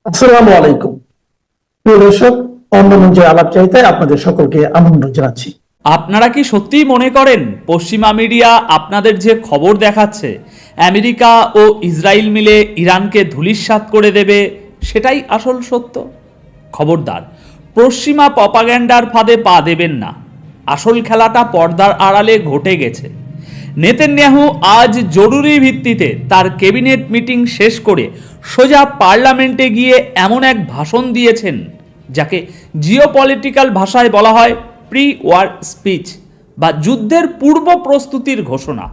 আসসালামু আলাইকুম। প্রিয় দর্শক, অন্য মঞ্চের আলাপ চাইতে আপনাদের সকলকে আমন্ত্রণ জানাচ্ছি। আপনারা কি সত্যিই মনে করেন পশ্চিমা মিডিয়া আপনাদের যে খবর দেখাচ্ছে আমেরিকা ও ইসরায়েল মিলে ইরানকে ধূলিসাৎ করে দেবে সেটাই আসল সত্য? খবরদার, পশ্চিমা প্রপাগ্যান্ডার ফাঁদে পা দেবেন না। আসল খেলাটা পর্দার আড়ালে ঘটে গেছে। নেতানিয়াহু আজ জরুরি ভিত্তিতে তার ক্যাবিনেট মিটিং শেষ করে সোজা পার্লামেন্টে গিয়ে এমন এক ভাষণ দিয়েছেন যাকে জিওপলিটিক্যাল ভাষায় বলা হয় প্রি ওয়ার স্পিচ বা যুদ্ধের পূর্ব প্রস্তুতির ঘোষণা।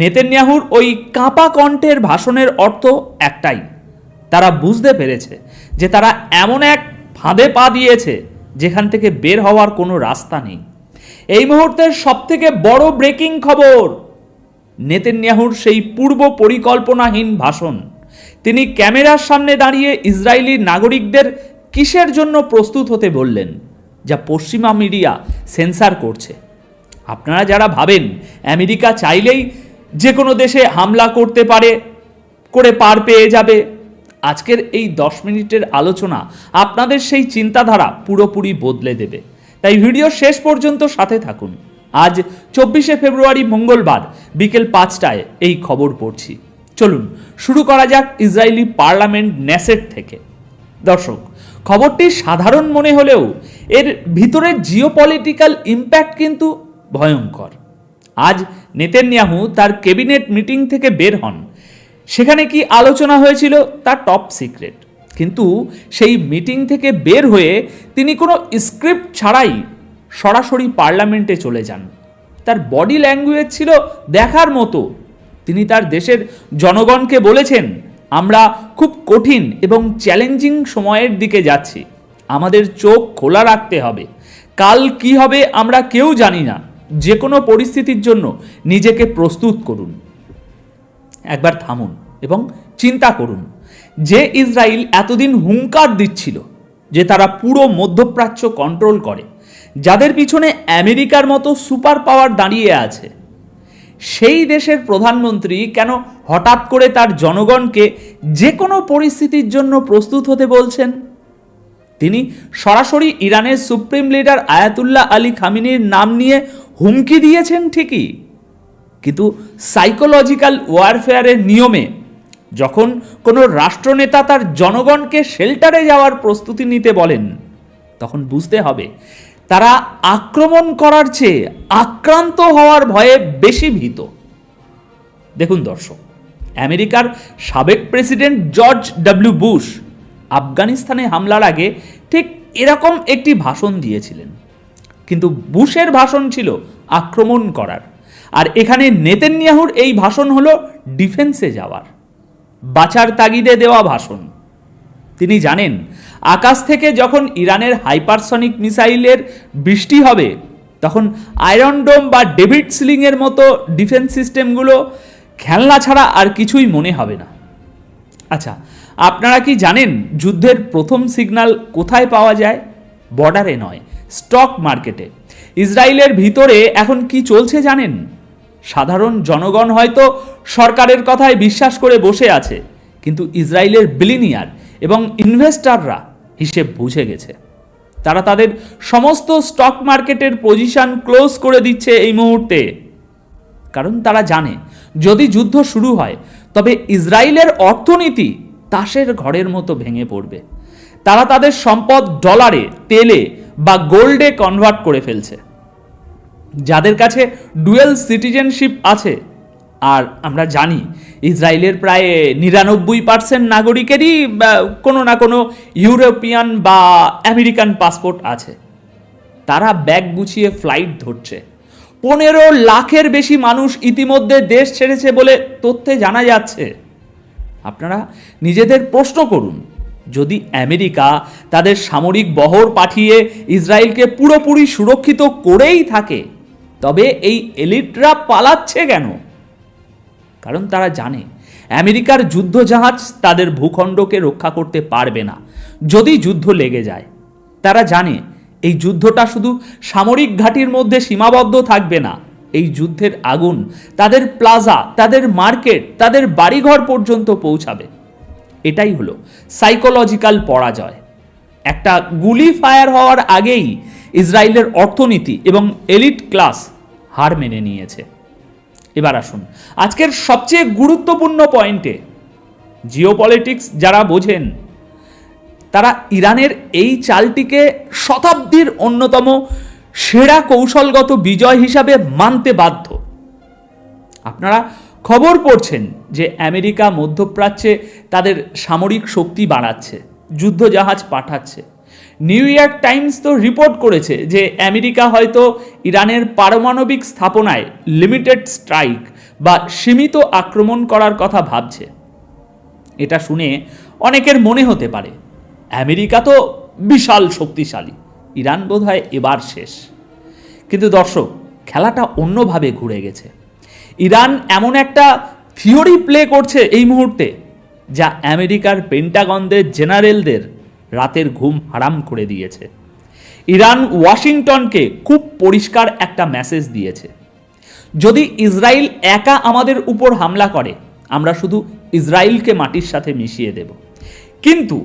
নেতানিয়াহুর ওই কাঁপা কণ্ঠের ভাষণের অর্থ একটাই, তারা বুঝতে পেরেছে যে তারা এমন এক ফাঁদে পা দিয়েছে যেখান থেকে বের হওয়ার কোনো রাস্তা নেই। এই মুহূর্তের সবথেকে বড় ব্রেকিং খবর, নেতানিয়াহুর সেই পূর্ব পরিকল্পনাহীন ভাষণ। তিনি ক্যামেরার সামনে দাঁড়িয়ে ইসরায়েলি নাগরিকদের কিসের জন্য প্রস্তুত হতে বললেন, যা পশ্চিমা মিডিয়া সেন্সার করছে। আপনারা যারা ভাবেন আমেরিকা চাইলেই যে কোনো দেশে হামলা করতে পারে, করে পার পেয়ে যাবে, আজকের এই 10 মিনিটের আলোচনা আপনাদের সেই চিন্তাধারা পুরোপুরি বদলে দেবে। তাই ভিডিও শেষ পর্যন্ত সাথে থাকুন। আজ 24শে ফেব্রুয়ারি মঙ্গলবার বিকেল 5টায় এই খবর পড়ছি। চলুন শুরু করা যাক ইসরায়েলি পার্লামেন্ট নেসেট থেকে। দর্শক, খবরটি সাধারণ মনে হলেও এর ভিতরের জিওপলিটিক্যাল ইম্প্যাক্ট কিন্তু ভয়ঙ্কর। আজ নেতানিয়াহু তার ক্যাবিনেট মিটিং থেকে বের হন। সেখানে কি আলোচনা হয়েছিল তা টপ সিক্রেট, কিন্তু সেই মিটিং থেকে বের হয়ে তিনি কোনো স্ক্রিপ্ট ছাড়াই সরাসরি পার্লামেন্টে চলে যান। তার বডি ল্যাঙ্গুয়েজ ছিল দেখার মতো। তিনি তার দেশের জনগণকে বলেছেন, আমরা খুব কঠিন এবং চ্যালেঞ্জিং সময়ের দিকে যাচ্ছি, আমাদের চোখ খোলা রাখতে হবে। কাল কি হবে আমরা কেউ জানি না, যে কোনো পরিস্থিতির জন্য নিজেকে প্রস্তুত করুন। একবার থামুন এবং চিন্তা করুন, যে ইসরায়েল এতদিন হুঙ্কার দিচ্ছিল যে তারা পুরো মধ্যপ্রাচ্য কন্ট্রোল করে, যাদের পিছনে আমেরিকার মতো সুপার পাওয়ার দাঁড়িয়ে আছে, সেই দেশের প্রধানমন্ত্রী কেন হঠাৎ করে তার জনগণকে যে কোনো পরিস্থিতির জন্য প্রস্তুত হতে বলছেন? তিনি সরাসরি ইরানের সুপ্রিম লিডার আয়াতুল্লাহ আলী খামেনির নাম নিয়ে হুমকি দিয়েছেন ঠিকই, কিন্তু সাইকোলজিক্যাল ওয়ারফেয়ারের নিয়মে যখন কোনো রাষ্ট্রনেতা তার জনগণকে শেল্টারে যাওয়ার প্রস্তুতি নিতে বলেন, তখন বুঝতে হবে তারা আক্রমণ করার চেয়ে আক্রান্ত হওয়ার ভয়ে বেশি ভীত। দেখুন দর্শক, আমেরিকার সাবেক প্রেসিডেন্ট জর্জ ডব্লিউ বুশ আফগানিস্তানে হামলার আগে ঠিক এরকম একটি ভাষণ দিয়েছিলেন, কিন্তু বুশের ভাষণ ছিল আক্রমণ করার, আর এখানে নেতানিয়াহুর এই ভাষণ হলো ডিফেন্সে যাওয়ার, বাঁচার তাগিদে দেওয়া ভাষণ। তিনি জানেন আকাশ থেকে যখন ইরানের হাইপারসনিক মিসাইলের বৃষ্টি হবে, তখন আয়রন ডোম বা ডেভিড সিলিংয়ের মতো ডিফেন্স সিস্টেমগুলো খেলনা ছাড়া আর কিছুই মনে হবে না। আচ্ছা, আপনারা কি জানেন যুদ্ধের প্রথম সিগন্যাল কোথায় পাওয়া যায়? বর্ডারে নয়, স্টক মার্কেটে। ইসরায়েলের ভিতরে এখন কি চলছে জানেন? সাধারণ জনগণ হয়তো সরকারের কথায় বিশ্বাস করে বসে আছে, কিন্তু ইসরায়েলের বিলিনিয়ার এবং ইনভেস্টররা হিসেব বুঝে গেছে। তারা তাদের সমস্ত স্টক মার্কেটের পজিশন ক্লোজ করে দিচ্ছে এই মুহূর্তে, কারণ তারা জানে যদি যুদ্ধ শুরু হয় তবে ইসরায়েলের অর্থনীতি তাসের ঘরের মতো ভেঙে পড়বে। তারা তাদের সম্পদ ডলারে, তেলে বা গোল্ডে কনভার্ট করে ফেলছে। যাদের কাছে ডুয়েল সিটিজেনশিপ আছে, আর আমরা জানি ইসরায়েলের প্রায় 99% নাগরিকেরই কোনো না কোনো ইউরোপিয়ান বা আমেরিকান পাসপোর্ট আছে, তারা ব্যাগ গুছিয়ে ফ্লাইট ধরছে। 15 লাখের বেশি মানুষ ইতিমধ্যে দেশ ছেড়েছে বলে তথ্যে জানা যাচ্ছে। আপনারা নিজেদের প্রশ্ন করুন, যদি আমেরিকা তাদের সামরিক বহর পাঠিয়ে ইসরায়েলকে পুরোপুরি সুরক্ষিত করেই থাকে, তবে এই এলিটরা পালাচ্ছে কেন? কারণ তারা জানে আমেরিকার যুদ্ধজাহাজ তাদের ভূখণ্ডকে রক্ষা করতে পারবে না যদি যুদ্ধ লেগে যায়। তারা জানে এই যুদ্ধটা শুধু সামরিক ঘাঁটির মধ্যে সীমাবদ্ধ থাকবে না, এই যুদ্ধের আগুন তাদের প্লাজা, তাদের মার্কেট, তাদের বাড়িঘর পর্যন্ত পৌঁছাবে। এটাই হলো সাইকোলজিক্যাল পরাজয়। একটা গুলি ফায়ার হওয়ার আগেই ইসরায়েলের অর্থনীতি এবং এলিট ক্লাস হার মেনে নিয়েছে। এবার আসুন আজকের সবচেয়ে গুরুত্বপূর্ণ পয়েন্টে। জিওপলিটিক্স যারা বোঝেন তারা ইরানের এই চালটিকে শতাব্দীর অন্যতম সেরা কৌশলগত বিজয় হিসাবে মানতে বাধ্য। আপনারা খবর পড়ছেন যে আমেরিকা মধ্যপ্রাচ্যে তাদের সামরিক শক্তি বাড়াচ্ছে, যুদ্ধজাহাজ পাঠাচ্ছে। নিউ ইয়র্ক টাইমস তো রিপোর্ট করেছে যে আমেরিকা হয়তো ইরানের পারমাণবিক স্থাপনায় লিমিটেড স্ট্রাইক বা সীমিত আক্রমণ করার কথা ভাবছে। এটা শুনে অনেকের মনে হতে পারে আমেরিকা তো বিশাল শক্তিশালী, ইরান বোধহয় এবার শেষ। কিন্তু দর্শক, খেলাটা অন্যভাবে ঘুরে গেছে। ইরান এমন একটা থিওরি প্লে করছে এই মুহূর্তে যা আমেরিকার পেন্টাগনদের জেনারেলদের রাতের ঘুম হারাম করে দিয়েছে। ইরান ওয়াশিংটনকে খুব পরিষ্কার একটা মেসেজ দিয়েছে, যদি ইসরায়েল একা আমাদের উপর হামলা করে আমরা শুধু ইসরায়েলকে মাটির সাথে মিশিয়ে দেব, কিন্তু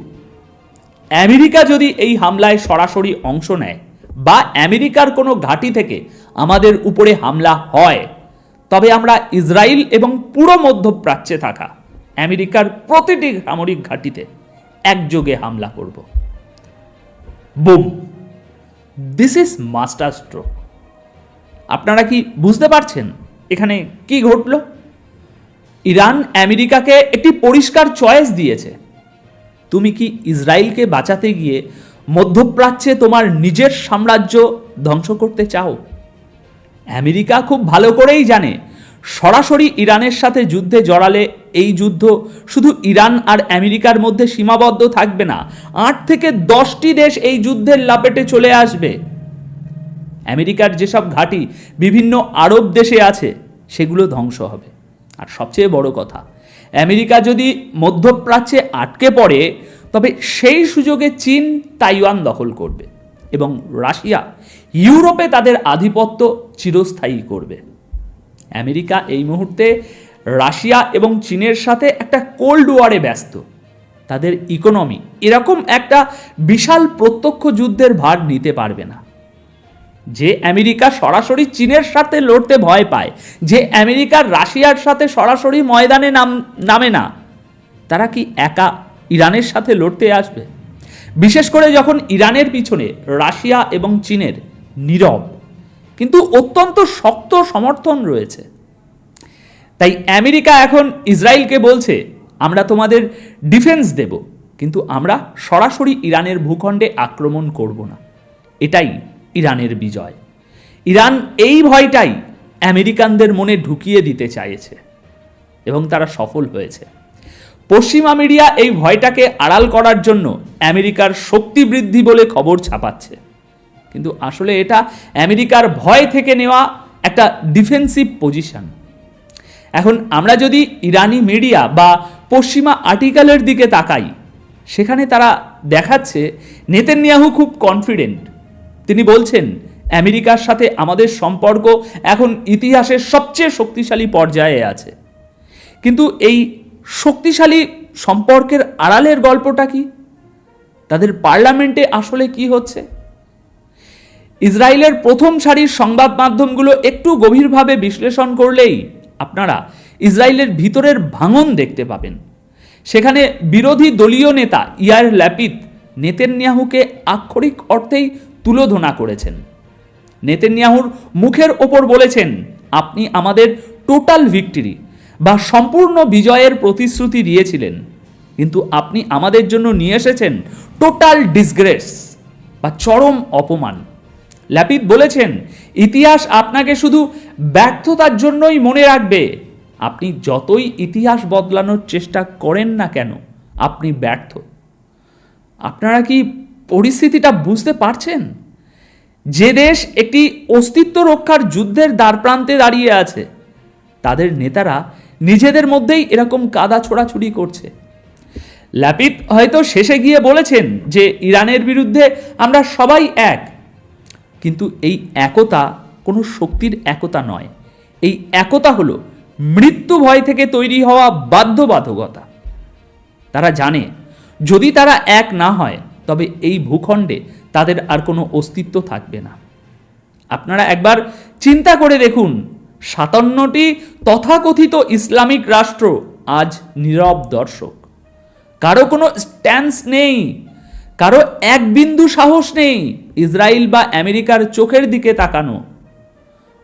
আমেরিকা যদি এই হামলায় সরাসরি অংশ নেয় বা আমেরিকার কোনো ঘাঁটি থেকে আমাদের উপরে হামলা হয়, তবে আমরা ইসরায়েল এবং পুরো মধ্যপ্রাচ্যে থাকা আমেরিকার প্রতিটি সামরিক ঘাঁটিতে একযোগে হামলা করব। Broom! This is master stroke. আপনারা কি বুঝতে পারছেন এখানে কি ঘটল? ইরান আমেরিকাকে একটি পরিষ্কার চয়েস দিয়েছে। তুমি কি ইসরায়েলকে বাঁচাতে গিয়ে মধ্যপ্রাচ্যে তোমার নিজের সাম্রাজ্য ধ্বংস করতে চাও? আমেরিকা খুব ভালো করেই জানে সরাসরি ইরানের সাথে যুদ্ধে জড়ালে এই যুদ্ধ শুধু ইরান আর আমেরিকার মধ্যে সীমাবদ্ধ থাকবে না, 8 থেকে 10টি দেশ এই যুদ্ধের লাপেটে চলে আসবে। আমেরিকার যেসব ঘাঁটি বিভিন্ন আরব দেশে আছে সেগুলো ধ্বংস হবে। আর সবচেয়ে বড় কথা, আমেরিকা যদি মধ্যপ্রাচ্যে আটকে পড়ে তবে সেই সুযোগে চীন তাইওয়ান দখল করবে এবং রাশিয়া ইউরোপে তাদের আধিপত্য চিরস্থায়ী করবে। আমেরিকা এই মুহূর্তে রাশিয়া এবং চীনের সাথে একটা কোল্ড ওয়ারে ব্যস্ত। তাদের ইকোনমি এরকম একটা বিশাল প্রত্যক্ষ যুদ্ধের ভার নিতে পারবে না। যে আমেরিকা সরাসরি চীনের সাথে লড়তে ভয় পায়, যে আমেরিকা রাশিয়ার সাথে সরাসরি ময়দানে নামে না, তারা কি একা ইরানের সাথে লড়তে আসবে? বিশেষ করে যখন ইরানের পিছনে রাশিয়া এবং চীনের নীরব কিন্তু অত্যন্ত শক্ত সমর্থন রয়েছে। তাই আমেরিকা এখন ইসরায়েলকে বলছে, আমরা তোমাদের ডিফেন্স দেব, কিন্তু আমরা সরাসরি ইরানের ভূখণ্ডে আক্রমণ করব না। এটাই ইরানের বিজয়। ইরান এই ভয়টাই আমেরিকানদের মনে ঢুকিয়ে দিতে চাইছে এবং তারা সফল হয়েছে। পশ্চিমা মিডিয়া এই ভয়টাকে আড়াল করার জন্য আমেরিকার শক্তি বৃদ্ধি বলে খবর ছাপাচ্ছে, কিন্তু আসলে এটা আমেরিকার ভয় থেকে নেওয়া একটা ডিফেন্সিভ পজিশন। এখন আমরা যদি ইরানি মিডিয়া বা পশ্চিমা আর্টিকেলের দিকে তাকাই, সেখানে তারা দেখাচ্ছে নেতানিয়াহু খুব কনফিডেন্ট। তিনি বলছেন আমেরিকার সাথে আমাদের সম্পর্ক এখন ইতিহাসের সবচেয়ে শক্তিশালী পর্যায়ে আছে। কিন্তু এই শক্তিশালী সম্পর্কের আড়ালের গল্পটা কি? তাদের পার্লামেন্টে আসলে কি হচ্ছে? ইসরায়েলের প্রথম সারির সংবাদ মাধ্যমগুলো একটু গভীরভাবে বিশ্লেষণ করলেই আপনারা ইসরায়েলের ভিতরের ভাঙন দেখতে পাবেন। সেখানে বিরোধী দলীয় নেতা ইয়ার ল্যাপিদ নেতানিয়াহুকে আক্ষরিক অর্থেই তুলোধনা করেছেন। নেতানিয়াহুর মুখের ওপর বলেছেন, আপনি আমাদের টোটাল ভিক্টরি বা সম্পূর্ণ বিজয়ের প্রতিশ্রুতি দিয়েছিলেন, কিন্তু আপনি আমাদের জন্য নিয়ে এসেছেন টোটাল ডিসগ্রেস বা চরম অপমান। ল্যাপিদ বলেছেন, ইতিহাস আপনাকে শুধু ব্যর্থতার জন্যই মনে রাখবে। আপনি যতই ইতিহাস বদলানোর চেষ্টা করেন না কেন, আপনি ব্যর্থ। আপনারা কি পরিস্থিতিটা বুঝতে পারছেন? যে দেশ একটি অস্তিত্ব রক্ষার যুদ্ধের দ্বারপ্রান্তে দাঁড়িয়ে আছে, তাদের নেতারা নিজেদের মধ্যেই এরকম কাদা ছোড়াছুড়ি করছে। ল্যাপিদ হয়তো শেষে গিয়ে বলেছেন যে ইরানের বিরুদ্ধে আমরা সবাই এক, কিন্তু এই একতা কোনো শক্তির একতা নয়। এই একতা হলো মৃত্যু ভয় থেকে তৈরি হওয়া বাধ্যবাধকতা। তারা জানে যদি তারা এক না হয় তবে এই ভূখণ্ডে তাদের আর কোনো অস্তিত্ব থাকবে না। আপনারা একবার চিন্তা করে দেখুন, 57টি তথাকথিত ইসলামিক রাষ্ট্র আজ নীরব দর্শক। কারো কোনো স্ট্যান্স নেই, কারো এক বিন্দু সাহস নেই ইসরায়েল বা আমেরিকার চোখের দিকে তাকানো।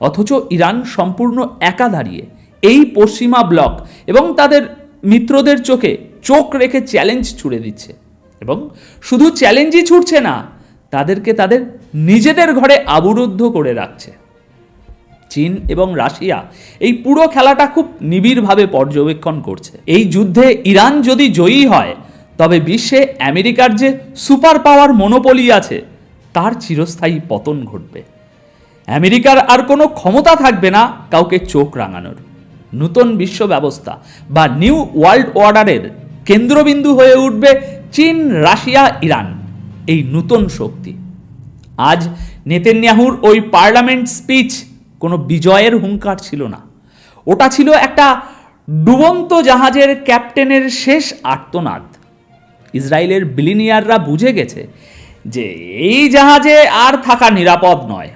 অথচ ইরান সম্পূর্ণ একা দাঁড়িয়ে এই পশ্চিমা ব্লক এবং তাদের মিত্রদের চোখে চোখ রেখে চ্যালেঞ্জ ছুড়ে দিচ্ছে। এবং শুধু চ্যালেঞ্জই ছুটছে না, তাদেরকে তাদের নিজেদের ঘরে আবরুদ্ধ করে রাখছে। চীন এবং রাশিয়া এই পুরো খেলাটা খুব নিবিড়ভাবে পর্যবেক্ষণ করছে। এই যুদ্ধে ইরান যদি জয়ী হয় তবে বিশ্বে আমেরিকার যে সুপার পাওয়ার মনোপলি আছে তার চিরস্থায়ী পতন ঘটবে। আমেরিকার আর কোনো ক্ষমতা থাকবে না কাউকে চোখ রাঙানোর। নতুন বিশ্ব ব্যবস্থা বা নিউ ওয়ার্ল্ড অর্ডারের কেন্দ্রবিন্দু হয়ে উঠবে চীন, রাশিয়া, ইরান, এই নতুন শক্তি। আজ নেতানিয়াহুর ওই পার্লামেন্ট স্পিচ কোনো বিজয়ের হুঙ্কার ছিল না, ওটা ছিল একটা ডুবন্ত জাহাজের ক্যাপ্টেনের শেষ আর্তনাদ। ইসরায়েলের বিলিনিয়াররা বুঝে গেছে যে এই জাহাজে আর থাকা নিরাপদ নয়।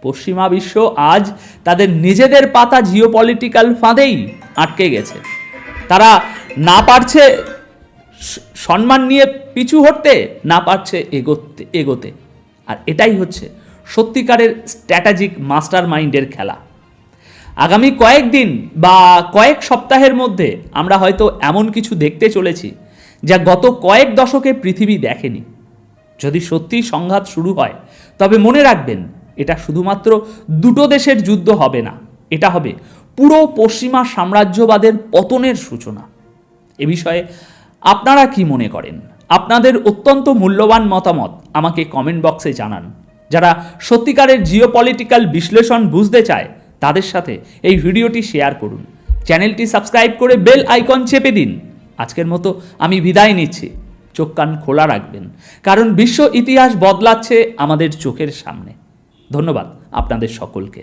পশ্চিমা বিশ্ব আজ তাদের নিজেদের পাতা জিওপলিটিক্যাল ফাঁদেই আটকে গেছে। তারা না পারছে সম্মান নিয়ে পিছু হটতে, না পারছে এগোতে। আর এটাই হচ্ছে সত্যিকারের স্ট্র্যাটেজিক মাস্টার মাইন্ডের খেলা। আগামী কয়েকদিন বা কয়েক সপ্তাহের মধ্যে আমরা হয়তো এমন কিছু দেখতে চলেছি যা গত কয়েক দশকে পৃথিবী দেখেনি। যদি সত্যি সংঘাত শুরু হয় তবে মনে রাখবেন, এটা শুধুমাত্র দুটো দেশের যুদ্ধ হবে না, এটা হবে পুরো পশ্চিমা সাম্রাজ্যবাদের পতনের সূচনা। এ বিষয়ে আপনারা কি মনে করেন? আপনাদের অত্যন্ত মূল্যবান মতামত আমাকে কমেন্ট বক্সে জানান। যারা সত্যিকারের জিওপলিটিক্যাল বিশ্লেষণ বুঝতে চায় তাদের সাথে এই ভিডিওটি শেয়ার করুন। চ্যানেলটি সাবস্ক্রাইব করে বেল আইকন চেপে দিন। আজকের মতো আমি বিদায় নিচ্ছি। চোখ কান খোলা রাখবেন, কারণ বিশ্ব ইতিহাস বদলাচ্ছে আমাদের চোখের সামনে। ধন্যবাদ আপনাদের সকলকে।